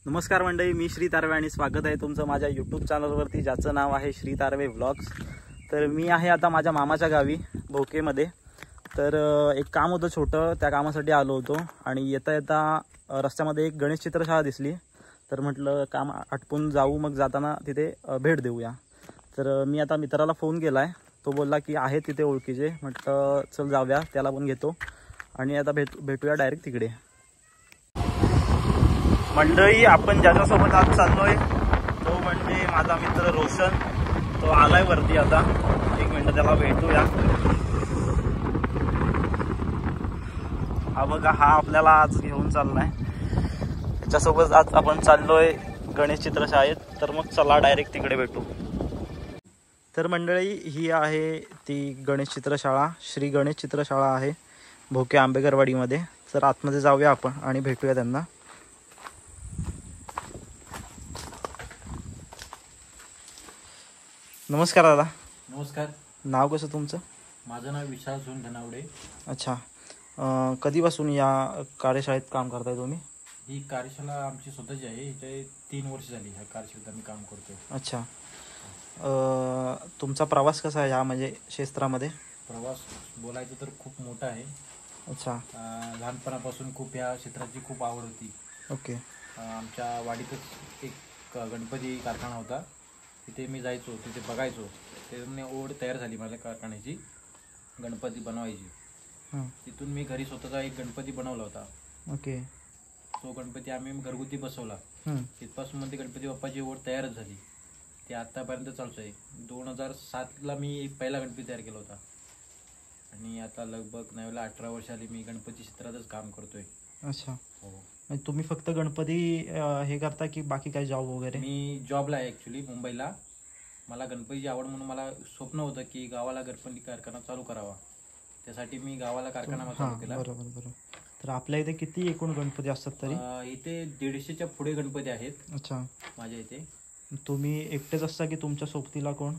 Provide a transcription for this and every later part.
नमस्कार मंडळी, मी श्री तारवे आणि स्वागत आहे तुमचं माझ्या यूट्यूब चॅनलवरती, ज्याचं नाव आहे श्री तारवे व्लॉग्स. तर मी आहे आता माझ्या मामाच्या गावी भोकेमध्ये. तर एक काम होतं छोटं, त्या कामासाठी आलो होतो आणि येता येता रस्त्यामध्ये एक गणेश चित्रशाळा दिसली. तर म्हटलं काम आटपून जाऊ, मग जाताना तिथे भेट देऊया. तर मी आता मित्राला फोन केला आहे, तो बोलला की आहे तिथे ओळखीचे. म्हटलं चल जाऊया, त्याला पण घेतो आणि आता भेटूया डायरेक्ट तिकडे. मंडळी, आपण ज्याच्यासोबत आज चाललोय तो म्हणजे माझा मित्र रोशन. तो आलाय वरती आता, एक मिनिट त्याला भेटूया. हा बघा, हा आपल्याला आज घेऊन चाललाय. त्याच्यासोबत आज आपण चाललोय गणेश चित्रशाळेत. तर मग चला डायरेक्ट तिकडे भेटू. तर मंडळी, ही आहे ती गणेश चित्रशाळा, श्री गणेश चित्रशाळा आहे भोके आंबेकरवाडीमध्ये. तर आतमध्ये जाऊया आपण आणि भेटूया त्यांना. नमस्कार दादा. नमस्कार. नाव कसं तुमचं? माझं नाव विशाल सोन धनावडे. अच्छा, कधीपासून या कार्यशाळेत काम करताय तुम्ही? ही कार्यशाळा आमची स्वतःची आहे. इथे 3 वर्ष झाली ह्या कार्यशाळेत आम्ही काम करतोय. अच्छा, तुमचा प्रवास कसा आहे ह्या म्हणजे क्षेत्रामध्ये? प्रवास बोलायचं तर खूप मोठा आहे. अच्छा, लहानपणापासून खूप ह्या क्षेत्राची खूप आवड होती. ओके. आमच्या वाडीतच एक गणपती कारखाना होता, तिथे मी जायचो, तिथे बघायचो. त्याने ओढ तयार झाली माझ्या कारखान्याची, गणपती बनवायची. तिथून मी घरी स्वतःचा एक गणपती बनवला होता. ओके. तो गणपती आम्ही घरगुती बसवला. तिथपासून मध्ये गणपती बाप्पाची ओढ तयारच झाली. ते आतापर्यंत चालू आहे. 2007ला मी पहिला गणपती तयार केला होता आणि आता लगभग नव्याला 18 वर्ष आली मी गणपती क्षेत्रातच काम करतोय. अच्छा, हो. तुम्ही फक्त गणपती हे करता की बाकी काही जॉब वगैरे? मी जॉबला आहे ॲक्च्युली मुंबईला. मला गणपतीची आवड म्हणून मला स्वप्न होतं की गावाला गणपती कारखाना चालू करावा. त्यासाठी मी गावाला कारखाना चालू केला. बरोबर बरोबर. तर आपल्या इथे किती एकूण गणपती असतात तरी? इथे 150च्या पुढे गणपती आहेत. अच्छा, माझ्या इथे. तुम्ही एकटेच असता की तुमच्या सोबतीला कोण?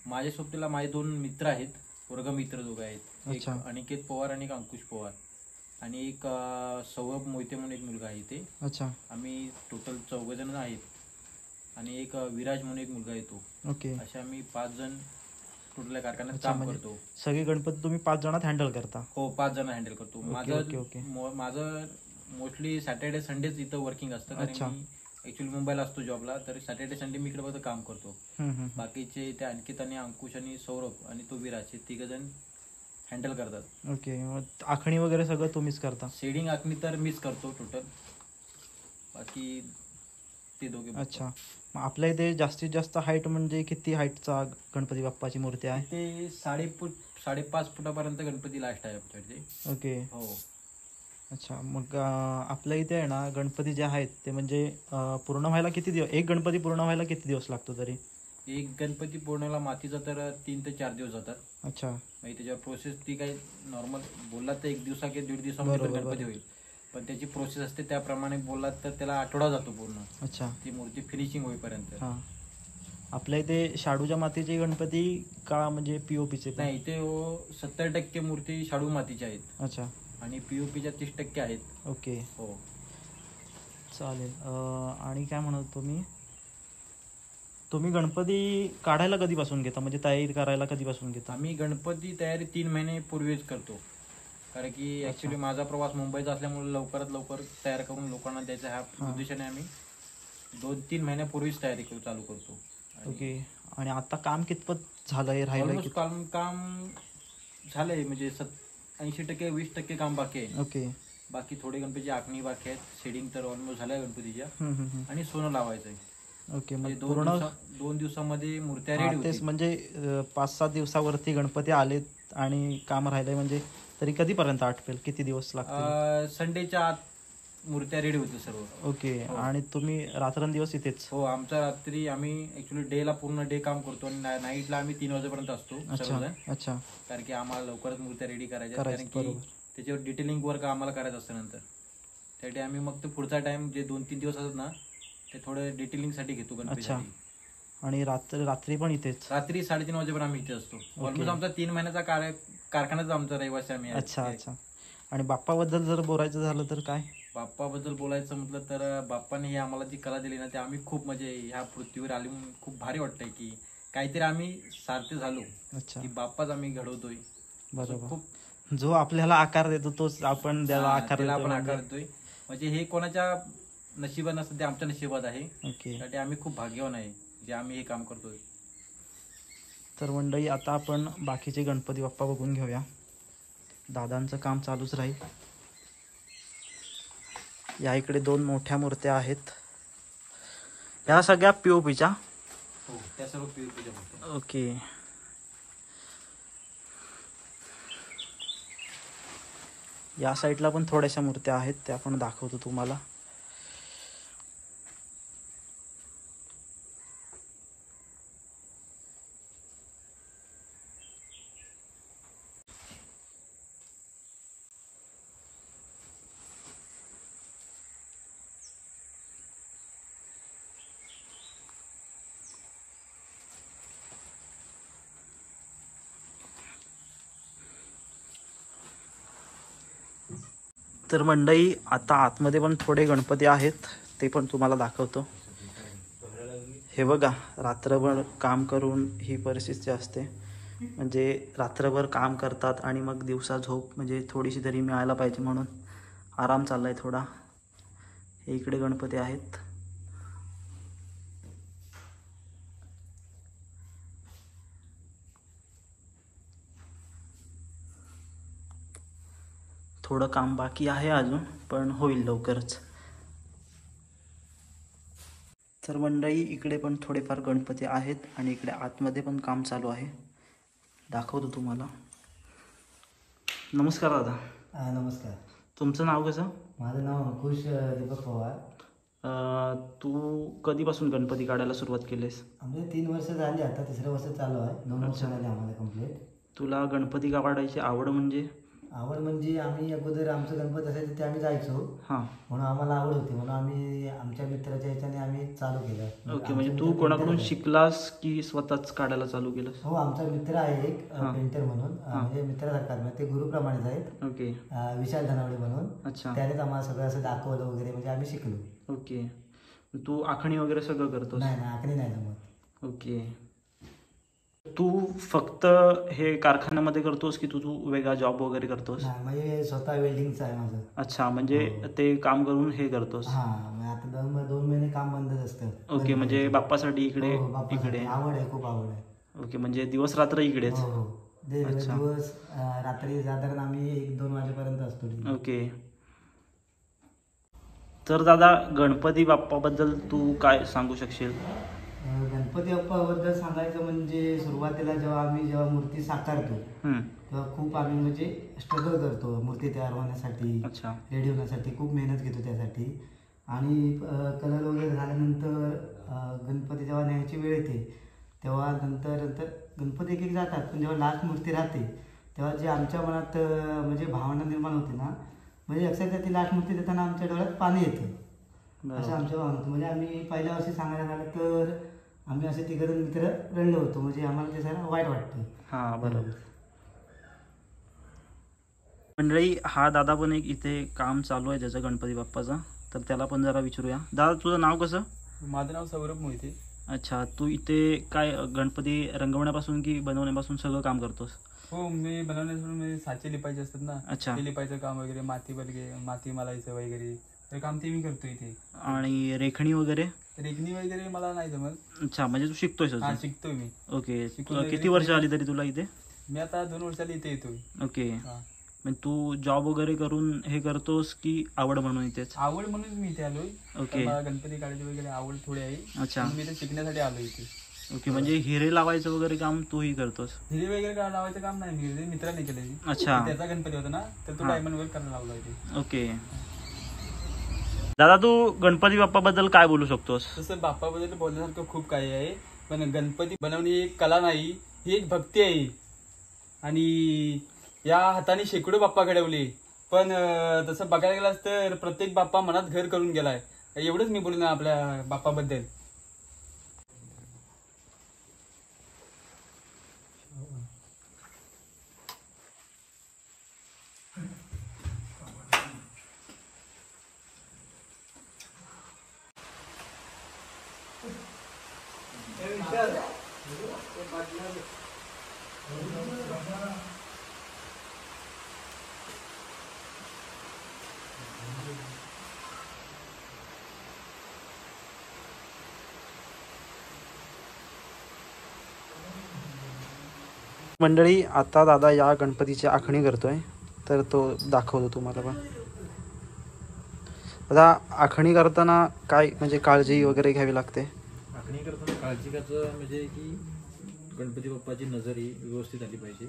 माझ्या सोबतीला माझे 2 मित्र आहेत, वर्गमित्र दोघे आहेत. एक अनिकेत पवार आणि एक अंकुश पवार आणि एक सौरभ मोहिते म्हणून एक मुलगा आहे इथे. अच्छा, आम्ही टोटल 4 जण आहेत आणि एक विराज म्हणून एक मुलगा येतो. ओके. असे आम्ही 5 जण टोटल कारखान्यात काम करतो. सगळे गणपती तुम्ही 5 जणात हँडल करता? हो, 5 जण हँडल करतो. माझं मोस्टली सॅटर्डे संडेच इथं वर्किंग असतं, कारण मी ऍक्च्युली मुंबईला असतो जॉबला. तर सॅटर्डे संडे मी इकडे फक्त काम करतो. बाकीचे इथे अनिकेत आणि अंकुश आणि सौरभ आणि तो विराज हे 3 जण हँडल करतात. ओके. मग आखणी वगैरे सगळं तुम्हीच करता? शेडिंग आखणी तर मीच करतो टोटल, बाकी ते दोघे. अच्छा, मग आपल्या इथे जास्तीत जास्त हाईट म्हणजे किती हाईटचा गणपती बाप्पाची मूर्ती आहे? ते 5.5 फुटापर्यंत गणपती लास्ट आहे आमच्या इथे. ओके. हो. अच्छा, मग आपल्या इथे आहे ना गणपती जे आहेत ते म्हणजे पूर्ण व्हायला किती दिवस, एक गणपती पूर्ण व्हायला किती दिवस लागतो तरी? एक गणपती पूर्णला मातीचा तर 3 ते 4 दिवस जातात. अच्छा. म्हणजे त्याच्यावर प्रोसेस ती काही नॉर्मल बोललात तर 1 दिवसा किंवा 1.5 दिवसामध्ये गणपती होईल, पण त्याची प्रोसेस असते त्याप्रमाणे बोललात तर त्याला आठवडा जातो पूर्ण. अच्छा. ती मूर्ती फिनिशिंग होईपर्यंत. हां. आपल्या इथे शाडूच्या मातीचे गणपती का म्हणजे पीओपीचे? नाही, इथे 70% मूर्ती शाडू मातीच्या आहेत. अच्छा. आणि पीओपीच्या 30% आहेत. ओके. हो, चालेल. आणि काय म्हणत तुम्ही गणपती काढायला कधीपासून घेता, म्हणजे तयारी करायला कधीपासून घेता? आम्ही गणपती तयारी 3 महिने पूर्वीच करतो, कारण की ऍक्च्युली माझा प्रवास मुंबईचा असल्यामुळे लवकरात लवकर तयार करून लोकांना द्यायचा ह्या उद्देशाने आम्ही 2-3 महिन्यापूर्वीच तयारी चालू करतो. ओके. आणि आता काम कितपत झालंय, राहिलंय? काम झालंय म्हणजे 80% 20% काम बाकी आहे. ओके. बाकी थोडे गणपतीची आखणी बाकी आहेत. शेडिंग तर ऑलमोस्ट झालंय गणपतीच्या, आणि सोनं लावायचंय. ओके. म्हणजे 2 दिवसामध्ये मूर्त्या रेडी होतील. तेच म्हणजे 5-7 दिवसावरती गणपती आलेत आणि काम राहिलंय, म्हणजे तरी कधीपर्यंत आटपेल, किती दिवस लागतील? संडेच्या आत मूर्त्या रेडी होतील सर्व. ओके. आणि तुम्ही रात्रंदिवस इथेच? हो, आमचा रात्री आम्ही ऍक्च्युली डेला पूर्ण डे काम करतो आणि नाईटला आम्ही 3 वाजेपर्यंत असतो सर्वजण. अच्छा. कारण की आम्हाला लवकरच मूर्त्या रेडी करायच्या, कारण की त्याच्यावर डिटेलिंग वर्क आम्हाला करायचं असतं नंतर. त्यासाठी आम्ही मग ते पुढचा टाइम जे 2-3 दिवस असतात ना, ते थोडं डिटेलिंग साठी घेतो गणपतीसाठी. आणि रात्री पण इथेच? रात्री 3:30 वाजेपर्यंत आम्ही इथे असतो. ऑलमोस्ट आमचा 3 महिन्याचा कारखानाच आमचा रहिवासी आम्ही. अच्छा अच्छा. आणि बाप्पाबद्दल जर बोलायचं झालं तर काय? बाप्पाबद्दल बोलायचं म्हटलं तर बाप्पाने ही आम्हाला जी कला दिली ना ते आम्ही खूप म्हणजे ह्या पृथ्वीवर आली म्हणून खूप भारी वाटतंय की काहीतरी आम्ही सार्थ झालो. अच्छा, की बाप्पाच आम्ही घडवतोय. बरोबर. खूप जो आपल्याला आकार देतो तोच आपण त्याला आकार त्याला देतो. आपण आकार देतोय. म्हणजे हे कोणाच्या नशिबात नसतं, ते आमच्या नशिबात आहे. ओके. त्यासाठी आम्ही खूप भाग्यवान आहे जे आम्ही हे काम करतोय. तर मंडळी, आता आपण बाकीचे गणपती बाप्पा बघून घेऊया. दादांचं काम चालूच राहील. या इकडे 2 मोठ्या मूर्त्या आहेत. ह्या सगळ्या पीओपीच्या. हो, त्या सर्व पीओपीच्या मूर्त्या. ओके. या साईडला पण थोड्याशा मूर्त्या आहेत, त्या पण दाखवतो तुम्हाला. तर मंडळी, आता आतमध्ये पण थोडे गणपती आहेत, ते पण तुम्हाला दाखवतो. हे बघा, रात्रभर काम करून ही परिस्थिती असते. म्हणजे रात्रभर काम करतात आणि मग दिवसा झोप म्हणजे थोडीशी तरी मिळायला पाहिजे म्हणून आराम चाललाय थोडा. हे इकडे गणपती आहेत. थोडं काम बाकी आहे अजून, पण होईल लवकरच. तर मंडळी, इकडे पण थोडेफार गणपती आहेत आणि इकडे आतमध्ये पण काम चालू आहे, दाखवतो तुम्हाला. नमस्कार दादा. नमस्कार. तुमचं नाव कसं? माझं नाव अंकुश दीपक पवार. तू कधीपासून गणपती काढायला सुरुवात केलीस? आमचे 3 वर्ष झाली, आता 3रं वर्ष चालू आहे. 2 वर्ष झाली आम्हाला कंप्लीट. तुला गणपती काढायची आवड म्हणजे? आवड म्हणजे आम्ही अगोदर आमचं गणपती असायचं ते आम्ही जायचो. हां. म्हणून आम्हाला आवड होती, म्हणून आम्ही आमच्या मित्राच्या ह्याच्याने आम्ही चालू केलं. ओके. म्हणजे तू कोणाकडून शिकलास की स्वतःच काढायला चालू केलंस? हो, आमचा मित्र आहे एक पेंटर म्हणून, म्हणजे मित्रासारखा, ते गुरुप्रमाणेच आहेत. ओके. विशाल धनावडे म्हणून. अच्छा. त्यानेच आम्हाला सगळं असं दाखवलं वगैरे, म्हणजे आम्ही शिकलो. ओके. तू आखणी वगैरे सगळं करतोस? नाही, आखणी नाही जमत. ओके. तू फक्त हे कारखान्यामध्ये करतोस की तू वेगळा जॉब वगैरे करतोस? नाही, म्हणजे स्वतः वेल्डिंगचं आहे माझं. अच्छा, म्हणजे ते काम करून हे करतोस? हां, आता 2 महिने काम बंदच असतं. ओके. म्हणजे बाप्पासाठी इकडे इकडे आवड आहे, खूप आवड आहे. ओके. म्हणजे दिवस रात्र इकडेच? हो. दिवस रात्री साधारण आम्ही 1-2 वाजेपर्यंत असतो. ओके. तर दादा, गणपती बाप्पाबद्दल तू काय सांगू शकशील? गणपती बाप्पाबद्दल सांगायचं म्हणजे सुरुवातीला जेव्हा मूर्ती साकारतो तेव्हा खूप आम्ही म्हणजे स्ट्रगल करतो मूर्ती तयार होण्यासाठी. अच्छा. रेडी होण्यासाठी खूप मेहनत घेतो त्यासाठी. आणि कलर वगैरे झाल्यानंतर गणपती जेव्हा न्यायची वेळ येते तेव्हा नंतर गणपती एक जातात, पण जेव्हा लास्ट मूर्ती राहते तेव्हा जे आमच्या मनात म्हणजे भावना निर्माण होते ना, म्हणजे अक्षरशः ती लास्ट मूर्ती देताना आमच्या डोळ्यात पाणी येतं, असं आमच्या भावना होतं. म्हणजे आम्ही पहिल्या वर्षी सांगायला झालं तर आम्ही असे 3 मित्र रडलो होतो, म्हणजे आम्हाला ते सगळं वाईट वाटतं. हां, बरोबर. मंडळी, हा दादा पण एक इथे काम चालू आहे त्याचं गणपती बाप्पाचा, तर त्याला पण जरा विचारूया. दादा, तुझं नाव कसं? माझं नाव सौरभ मोहिते. अच्छा. तू इथे काय गणपती रंगवण्यापासून की बनवण्यापासून सगळं काम करतोस? हो, मी बनवण्यापासून साचे लिपायचे असतात ना. अच्छा. ते लिपायचं काम वगैरे, माती मलायचं वगैरे, तर काम ते मी करतो इथे. आणि रेखणी वगैरे? रेखणी वगैरे मला नाही जमत. अच्छा, म्हणजे तू शिकतोयस? हा, शिकतोय मी. ओके. किती वर्ष आली तरी तुला इथे? मी आता 2 वर्षाला इथे येतोय. ओके. म्हणजे तू जॉब वगैरे करून हे करतोस की आवड म्हणून इथेच? आवड म्हणून मी इथे आलोय. ओके. मला गणपती काढायची वगैरे आवड थोडी आहे. अच्छा. मी इथे शिकण्यासाठी आलोय इथे. ओके. म्हणजे हिरे लावायचं वगैरे काम तूही करतोस? हिरे वगैरे लावायचं काम नाही, मी मित्राने केलं. अच्छा. त्याचा गणपती होता ना, तर तो डायमंड वर्क करायला लावला इथे. ओके. दादा, तू गणपती बाप्पाबद्दल काय बोलू शकतोस? तसं बाप्पाबद्दल बोलण्यासारखं खूप काही आहे, पण गणपती बनवणे ही एक कला नाही, ही एक भक्ती आहे. आणि या हाताने शेकडो बाप्पा घडवले, पण तसं बघायला गेलास तर प्रत्येक बाप्पा मनात घर करून गेलाय. एवढंच मी बोलू ना आपल्या बाप्पाबद्दल. मंडळी, आता दादा या गणपतीची आखणी करतोय, तर तो दाखवतो तुम्हाला. पण दादा, आखणी करताना काय म्हणजे काळजी वगैरे घ्यावी लागते? आखणी करताना काळजी घ्यायचं म्हणजे की गणपती बाप्पाची नजर ही व्यवस्थित आली पाहिजे.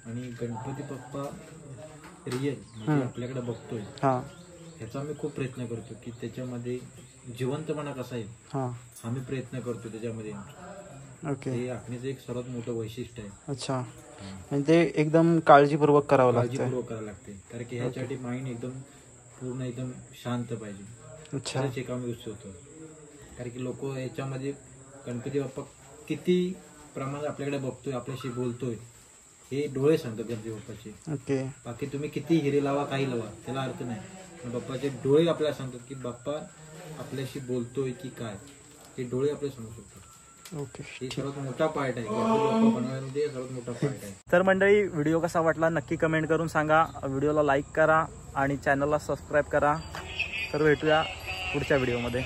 आणि गणपती बाप्पा रिअल म्हणजे आपल्याकडे बघतोय ह्याचा आम्ही खूप प्रयत्न करतो की त्याच्यामध्ये जिवंतपणा कसा येईल आम्ही प्रयत्न करतो त्याच्यामध्ये. ओके, हे आखणीचं एक सर्वात मोठं वैशिष्ट्य आहे. अच्छा, म्हणजे एकदम काळजीपूर्वक करावं लागतं. काळजीपूर्वक करावं लागते कारण की ह्याच्यासाठी माइंड एकदम पूर्ण एकदम शांत पाहिजे. अच्छा, हे काम व्यवस्थित होतं. कारण की लोक याच्यामध्ये गणपती बाप्पा किती प्रमाणात आपल्याकडे बघतोय, आपल्याशी बोलतोय, हे डोळे सांगतात गणपती बाप्पाचे. ओके, बाकी तुम्ही किती हिरे लावा काही लावा त्याला अर्थ नाही, पण बाप्पाचे डोळे आपल्याला सांगतात की बाप्पा आपल्याशी बोलतोय की काय, हे डोळे आपल्याला सांगू शकतात. ओके, हे सर्वात मोठा पार्ट आहे गणपती बाप्पा बनवण्यामध्ये सर्वात मोठा पार्ट आहे. तर मंडळी, व्हिडिओ कसा वाटला नक्की कमेंट करून सांगा. व्हिडिओला लाईक करा आणि चॅनलला सबस्क्राईब करा. तर भेटूया पुढच्या व्हिडिओमध्ये.